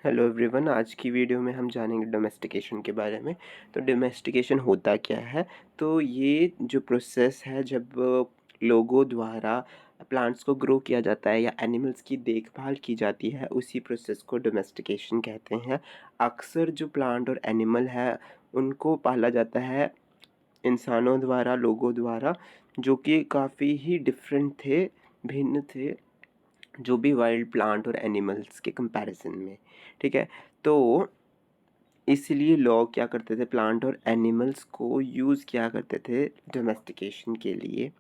Hello everyone, आज की video में हम जानेंगे डोमेस्टिकेशन के बारे में। तो डोमेस्टिकेशन होता क्या है? तो ये जो प्रोसेस है जब लोगों द्वारा प्लांट्स को ग्रो किया जाता है या एनिमल्स की देखभाल की जाती है, उसी प्रोसेस को डोमेस्टिकेशन कहते हैं। अक्सर जो प्लांट और एनिमल है उनको पाला जाता है इंसानों द्वारा, लोगों द्वारा, जो कि काफ़ी ही डिफरेंट थे, भिन्न थे जो भी वाइल्ड प्लांट और एनिमल्स के कंपैरिजन में। ठीक है? तो इसलिए लोग क्या करते थे, प्लांट और एनिमल्स को यूज़ किया करते थे डोमेस्टिकेशन के लिए।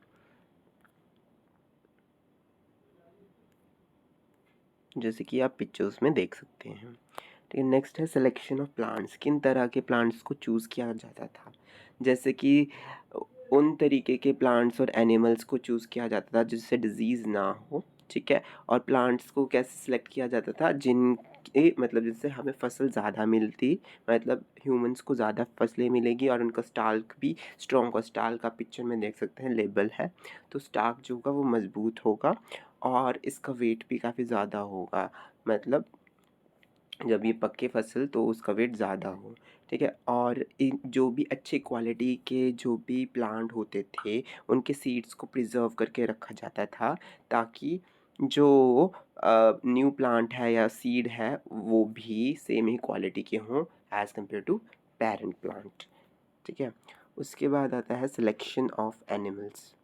जैसे कि आप पिक्चर्स में देख सकते हैं। ठीक है, नेक्स्ट है सिलेक्शन ऑफ प्लांट्स। किन तरह के प्लांट्स को चूज़ किया जाता था? जैसे कि उन तरीके के प्लांट्स और एनिमल्स को चूज़ किया जाता था जिससे डिजीज़ ना हो। ठीक है? और प्लांट्स को कैसे सिलेक्ट किया जाता था? जिनके मतलब जिससे हमें फसल ज़्यादा मिलती, मतलब ह्यूमंस को ज़्यादा फसलें मिलेगी और उनका स्टाल्क भी स्ट्रॉन्ग होगा। स्टाल्क का पिक्चर में देख सकते हैं, लेबल है। तो स्टार्क जो होगा वो मजबूत होगा और इसका वेट भी काफ़ी ज़्यादा होगा। मतलब जब ये पके फसल तो उसका वेट ज़्यादा हो। ठीक है? और इन जो भी अच्छी क्वालिटी के जो भी प्लांट होते थे, उनके सीड्स को प्रिज़र्व करके रखा जाता था, ताकि जो न्यू प्लांट है या सीड है वो भी सेम ही क्वालिटी के हों as compare to parent plant. ठीक है? उसके बाद आता है सिलेक्शन ऑफ एनिमल्स।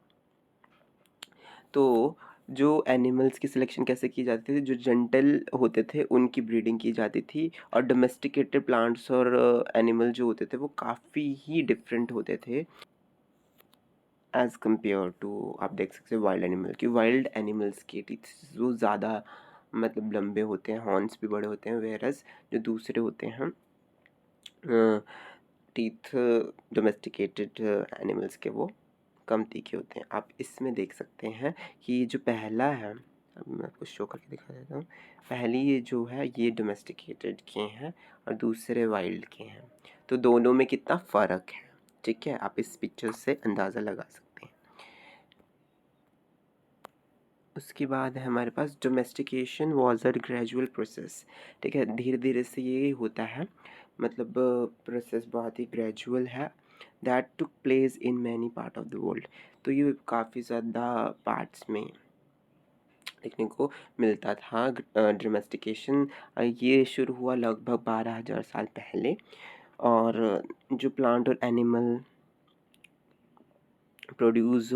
तो जो एनिमल्स की सिलेक्शन कैसे की जाती थी, जो जेंटल होते थे उनकी ब्रीडिंग की जाती थी, और डोमेस्टिकेटेड प्लांट्स और एनिमल जो होते थे वो काफ़ी ही डिफरेंट होते थे एज़ कम्पेयर टू, आप देख सकते हो, वाइल्ड एनिमल की। वाइल्ड एनिमल्स के टीथ वो ज़्यादा मतलब लंबे होते हैं, हॉर्न्स भी बड़े होते हैं, वेयरएज़ जो दूसरे होते हैं टीथ डोमेस्टिकेटेड एनिमल्स के वो कम तीखे होते हैं। आप इसमें देख सकते हैं कि जो पहला है, अब मैं आपको शो करके दिखा देता हूँ। पहली ये जो है ये डोमेस्टिकेटेड के हैं और दूसरे वाइल्ड के हैं। तो दोनों में कितना फ़र्क है, ठीक है, आप इस पिक्चर से अंदाज़ा लगा सकते हैं। उसके बाद है हमारे पास domestication was a gradual process. ठीक है, धीरे धीरे से ये होता है, मतलब प्रोसेस बहुत ही ग्रेजुअल है। That took place in many part of the world. तो ये काफ़ी ज़्यादा पार्ट्स में देखने को मिलता था। डोमेस्टिकेशन ये शुरू हुआ लगभग 12,000 साल पहले। और जो प्लांट और एनिमल प्रोड्यूस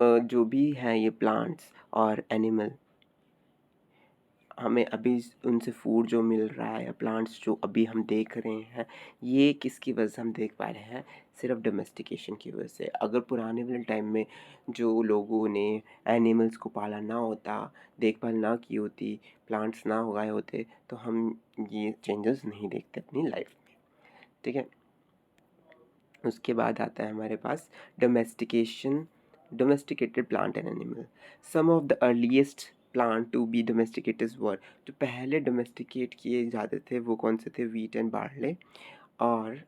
जो भी हैं ये प्लांट्स और एनिमल, हमें अभी उनसे फूड जो मिल रहा है या प्लांट्स जो अभी हम देख रहे हैं, ये किसकी वजह से हम देख पा रहे हैं? सिर्फ डोमेस्टिकेशन की वजह से। अगर पुराने वाले टाइम में जो लोगों ने एनिमल्स को पाला ना होता, देखभाल ना की होती, प्लांट्स ना उगाए होते, तो हम ये चेंजेस नहीं देखते अपनी लाइफ में। ठीक है? उसके बाद आता है हमारे पास domestication, domesticated plant and animal. Some of the earliest plant to be domesticated were, जो पहले डोमेस्टिकेट किए जाते थे वो कौन से थे? Wheat and barley. और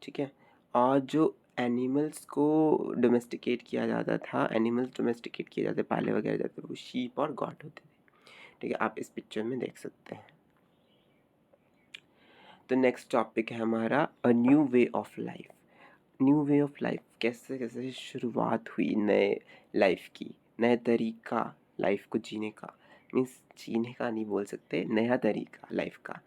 ठीक है, और जो एनिमल्स को डोमेस्टिकेट किया जाता था, एनिमल्स डोमेस्टिकेट किए जाते, पाले वगैरह जाते, वो शीप और गॉट होते थे। ठीक है, आप इस पिक्चर में देख सकते हैं। तो नेक्स्ट टॉपिक है हमारा a new way of life. New way of life कैसे कैसे शुरुआत हुई नए लाइफ की, नए तरीका लाइफ को जीने का। मीन्स जीने का नहीं बोल सकते, नया तरीका लाइफ का।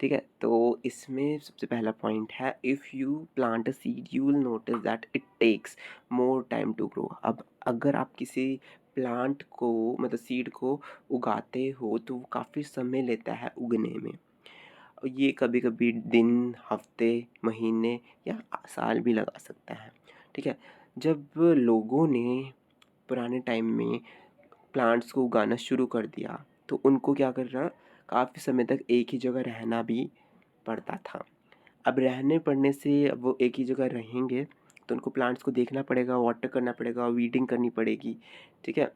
ठीक है, तो इसमें सबसे पहला पॉइंट है, if you plant a seed you will notice that it takes more time to grow. अब अगर आप किसी प्लांट को, मतलब सीड को उगाते हो, तो वो काफ़ी समय लेता है उगने में। ये कभी कभी दिन, हफ्ते, महीने या साल भी लगा सकता है। ठीक है, जब लोगों ने पुराने टाइम में प्लांट्स को उगाना शुरू कर दिया, तो उनको क्या करना, काफ़ी समय तक एक ही जगह रहना भी पड़ता था। अब रहने पड़ने से, अब वो एक ही जगह रहेंगे तो उनको प्लांट्स को देखना पड़ेगा, वाटर करना पड़ेगा, वीडिंग करनी पड़ेगी। ठीक है,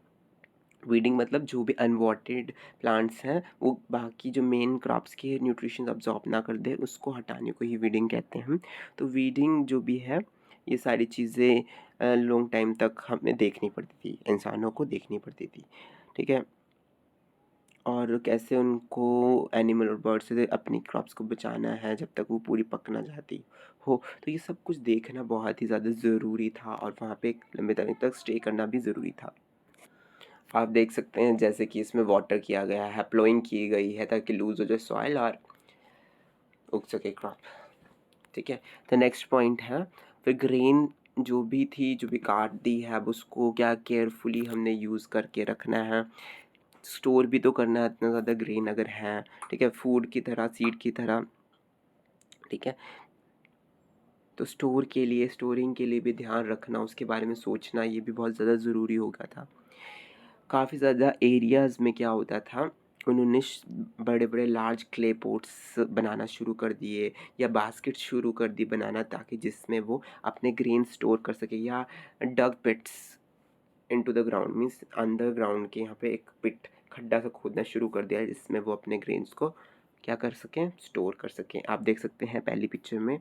वीडिंग मतलब जो भी अनवांटेड प्लांट्स हैं वो बाकी जो मेन क्रॉप्स के न्यूट्रिशन अब्जॉर्ब ना कर दे, उसको हटाने को ही वीडिंग कहते हैं हम। तो वीडिंग जो भी है, ये सारी चीज़ें लॉन्ग टाइम तक हमें देखनी पड़ती थी, इंसानों को देखनी पड़ती थी। ठीक है, और कैसे उनको एनिमल और बर्ड से अपनी क्रॉप्स को बचाना है जब तक वो पूरी पक ना जाती हो। तो ये सब कुछ देखना बहुत ही ज़्यादा ज़रूरी था और वहाँ पे एक लंबे टाइम तक स्टे करना भी ज़रूरी था। आप देख सकते हैं जैसे कि इसमें वाटर किया गया है, प्लोइंग की गई है ताकि लूज़ हो जाए सॉइल और उग सके क्रॉप। ठीक है, तो नेक्स्ट पॉइंट है फिर ग्रेन जो भी थी, जो भी काट दी है, अब उसको क्या केयरफुली हमने यूज़ करके रखना है। स्टोर भी तो करना है इतना ज़्यादा ग्रेन अगर है, ठीक है, फूड की तरह, सीड की तरह, ठीक है। तो स्टोर के लिए, स्टोरिंग के लिए भी ध्यान रखना, उसके बारे में सोचना, ये भी बहुत ज़्यादा ज़रूरी हो गया था। काफ़ी ज़्यादा एरियाज़ में क्या होता था, उन्होंने बड़े बड़े लार्ज क्ले पोट्स बनाना शुरू कर दिए या बास्केट शुरू कर दी बनाना, ताकि जिसमें वो अपने ग्रेन स्टोर कर सके, या dug pits into the ground, means underground के यहाँ पे एक पिट, खड्डा सा खोदना शुरू कर दिया जिसमें वो अपने ग्रेन्स को क्या कर सकें, स्टोर कर सकें। आप देख सकते हैं पहली पिक्चर में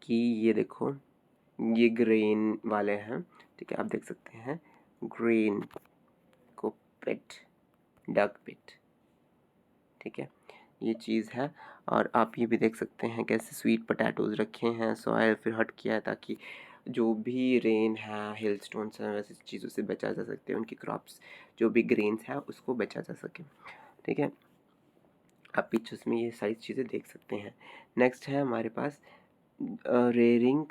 कि ये देखो, ये ग्रेन वाले हैं, ठीक है। आप देख सकते हैं ग्रेन को पिट, डग पिट, ठीक है, ये चीज़ है। और आप ये भी देख सकते हैं कैसे स्वीट पोटैटोज़ रखे हैं, सॉयल फिर हट किया है ताकि जो भी रेन है, हिल स्टोन्स हैं, वैसे चीज़ों से बचा जा सकते हैं, उनकी क्रॉप्स जो भी ग्रेन्स हैं उसको बचा जा सके, ठीक है। आप पिक्चर्स में ये सारी चीज़ें देख सकते हैं। नेक्स्ट है हमारे पास रेयरिंग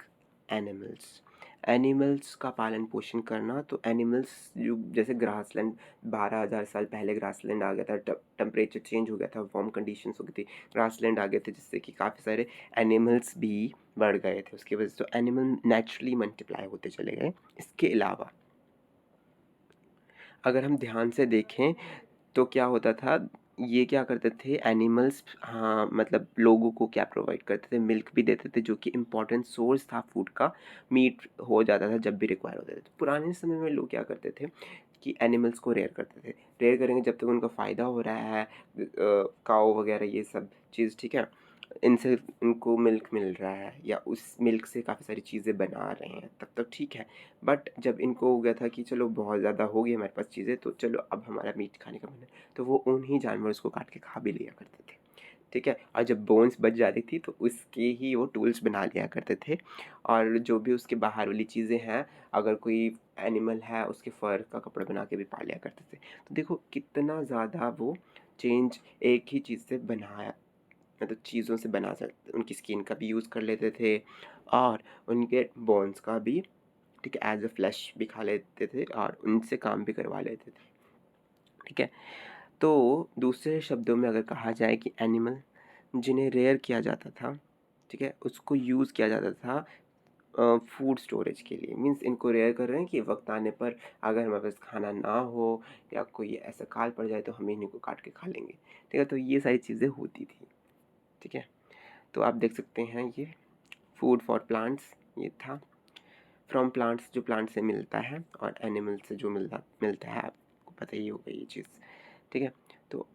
एनिमल्स, एनिमल्स का पालन पोषण करना। तो एनिमल्स जो जैसे ग्रासलैंड, 12,000 साल पहले ग्रासलैंड आ गया था, टेम्परेचर चेंज हो गया था, वार्म कंडीशंस हो गई थी, ग्रासलैंड आ गए थे, जिससे कि काफ़ी सारे एनिमल्स भी बढ़ गए थे उसकी वजह से। तो एनिमल नेचुरली मल्टीप्लाई होते चले गए। इसके अलावा अगर हम ध्यान से देखें तो क्या होता था, ये क्या करते थे एनिमल्स, हाँ मतलब लोगों को क्या प्रोवाइड करते थे, मिल्क भी देते थे जो कि इम्पोर्टेंट सोर्स था फूड का, मीट हो जाता था जब भी रिक्वायर होता था। तो पुराने समय में लोग क्या करते थे कि एनिमल्स को रेयर करते थे, रेयर करेंगे जब तक उनका फ़ायदा हो रहा है, काऊ वगैरह ये सब चीज़, ठीक है, इनसे इनको मिल्क मिल रहा है या उस मिल्क से काफ़ी सारी चीज़ें बना रहे हैं, तब तक ठीक है। बट जब इनको हो गया था कि चलो बहुत ज़्यादा हो गई हमारे पास चीज़ें, तो चलो अब हमारा मीट खाने का मन है, तो वो उन्हीं जानवरों को काट के खा भी लिया करते थे, ठीक है। और जब बोन्स बच जाती थी तो उसके ही वो टूल्स बना लिया करते थे। और जो भी उसके बाहर वाली चीज़ें हैं, अगर कोई एनिमल है उसके फर का कपड़ा बना के भी पा लिया करते थे। तो देखो कितना ज़्यादा वो चेंज एक ही चीज़ से बनाया, मतलब चीज़ों से बना सकते, उनकी स्किन का भी यूज़ कर लेते थे और उनके बोन्स का भी, ठीक है, एज अ फ्लैश भी खा लेते थे और उनसे काम भी करवा लेते थे, ठीक है। तो दूसरे शब्दों में अगर कहा जाए कि एनिमल जिन्हें रेयर किया जाता था, ठीक है, उसको यूज़ किया जाता था फूड स्टोरेज के लिए। मीन्स इनको रेयर कर रहे हैं कि वक्त आने पर अगर हमारे पास खाना ना हो या कोई ऐसा काल पड़ जाए तो हम इन्हीं को काट के खा लेंगे, ठीक है। तो ये सारी चीज़ें होती थी, ठीक है। तो आप देख सकते हैं ये फूड फॉर प्लांट्स ये था, फ्रॉम प्लांट्स जो प्लांट से मिलता है और एनिमल से जो मिलता है, आपको पता ही होगा ये चीज़, ठीक है। तो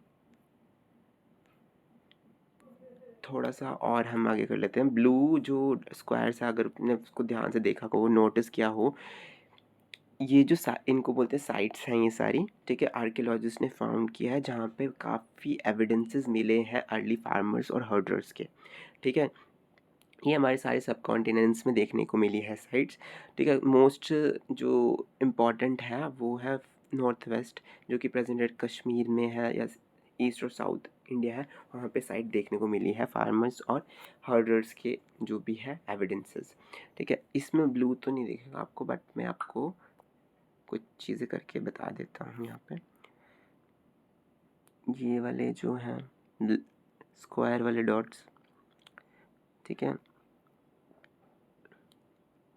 थोड़ा सा और हम आगे कर लेते हैं। ब्लू जो स्क्वायर्स है, अगर आपने उसको ध्यान से देखा हो, नोटिस किया हो, ये जो इनको बोलते हैं साइट्स हैं ये सारी, ठीक है, आर्कियोलॉजिस्ट ने फाउंड किया है जहाँ पे काफ़ी एविडेंसेस मिले हैं अर्ली फार्मर्स और हर्डर्स के, ठीक है। ये हमारे सारे सब कॉन्टिनेंट्स में देखने को मिली है साइट्स, ठीक है। मोस्ट जो इम्पॉर्टेंट है वो है नॉर्थ वेस्ट, जो कि प्रेजेंट डेट कश्मीर में है, या ईस्ट और साउथ इंडिया है, वहाँ पे साइट देखने को मिली है फार्मर्स और हर्डर्स के जो भी है एविडेंसेस, ठीक है। इसमें ब्लू तो नहीं दिखेगा आपको, बट मैं आपको कुछ चीज़ें करके बता देता हूँ यहाँ पे। ये वाले जो हैं स्क्वायर वाले डॉट्स, ठीक है,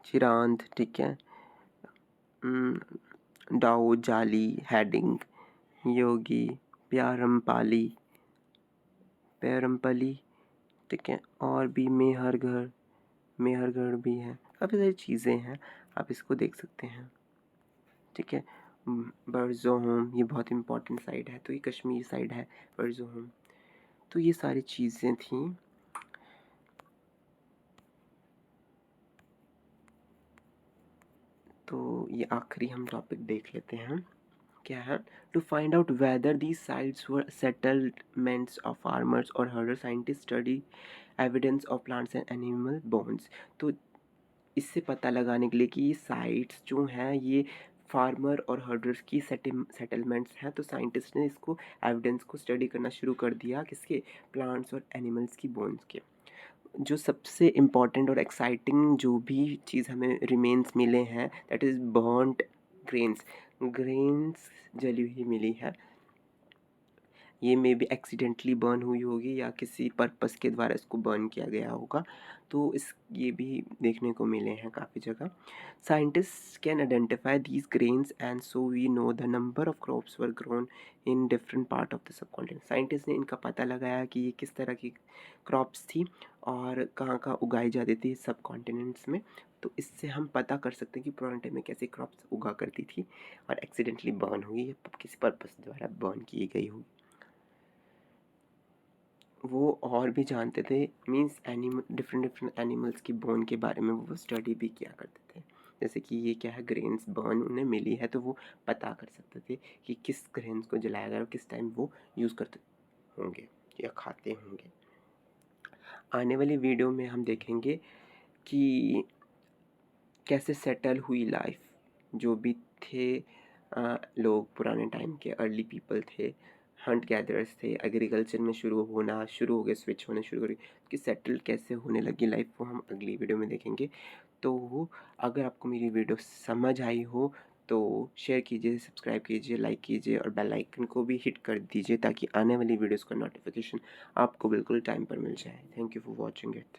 चिरांद, ठीक है, डाओ, जाली, हेडिंग, योगी, प्यारमपाली, पैरमपली, ठीक है, और भी मेहरगढ़, मेहरगढ़ भी है, काफ़ी सारी चीज़ें हैं, आप इसको देख सकते हैं, ठीक है। बर्ज़ोहोम ये बहुत इंपॉर्टेंट साइड है, तो ये कश्मीर साइड है बर्ज़ोहोम। तो ये सारी चीज़ें थी। तो ये आखिरी हम टॉपिक देख लेते हैं क्या है, to find out whether these sites were settlements of farmers और herder, scientist study evidence of plants and animal bones. तो इससे पता लगाने के लिए कि ये साइट्स जो हैं ये फार्मर और हर्डर्स की सेटलमेंट्स हैं, तो साइंटिस्ट ने इसको एविडेंस को स्टडी करना शुरू कर दिया, किसके, प्लांट्स और एनिमल्स की बोन्स के। जो सबसे इम्पॉर्टेंट और एक्साइटिंग जो भी चीज़ हमें रिमेन्स मिले हैं, that is burned grains. Grains जली हुई मिली है, ये मे बी एक्सीडेंटली बर्न हुई होगी या किसी पर्पस के द्वारा इसको बर्न किया गया होगा, तो इस ये भी देखने को मिले हैं काफ़ी जगह। Scientist can identify these grains and so we know the number of crops were grown in different part of the subcontinent. Scientist ने इनका पता लगाया कि ये किस तरह की क्रॉप्स थी और कहाँ कहाँ उगाई जाती थी सब कॉन्टिनेंट्स में। तो इससे हम पता कर सकते हैं कि पुराने टाइम में कैसे क्रॉप्स उगा करती थी और एक्सीडेंटली बर्न हुई या किसी पर्पस द्वारा बर्न की गई हुई। वो और भी जानते थे, मीन्स डिफरेंट डिफरेंट एनिमल्स की बोन के बारे में वो स्टडी भी किया करते थे। जैसे कि ये क्या है, ग्रेन्स बर्न उन्हें मिली है तो वो पता कर सकते थे कि किस ग्रेन्स को जलाया गया और किस टाइम वो यूज़ करते होंगे या खाते होंगे। आने वाली वीडियो में हम देखेंगे कि कैसे सेटल हुई लाइफ, जो भी थे लोग पुराने टाइम के अर्ली पीपल थे, हंट गैदरर्स थे, एग्रीकल्चर में शुरू हो गए, स्विच होने शुरू हो गए, कि सेटल कैसे होने लगी लाइफ, वो हम अगली वीडियो में देखेंगे। तो अगर आपको मेरी वीडियो समझ आई हो तो शेयर कीजिए, सब्सक्राइब कीजिए, लाइक कीजिए और बेल आइकन को भी हिट कर दीजिए ताकि आने वाली वीडियोज़ का नोटिफिकेशन आपको बिल्कुल टाइम पर मिल जाए। Thank you for watching it.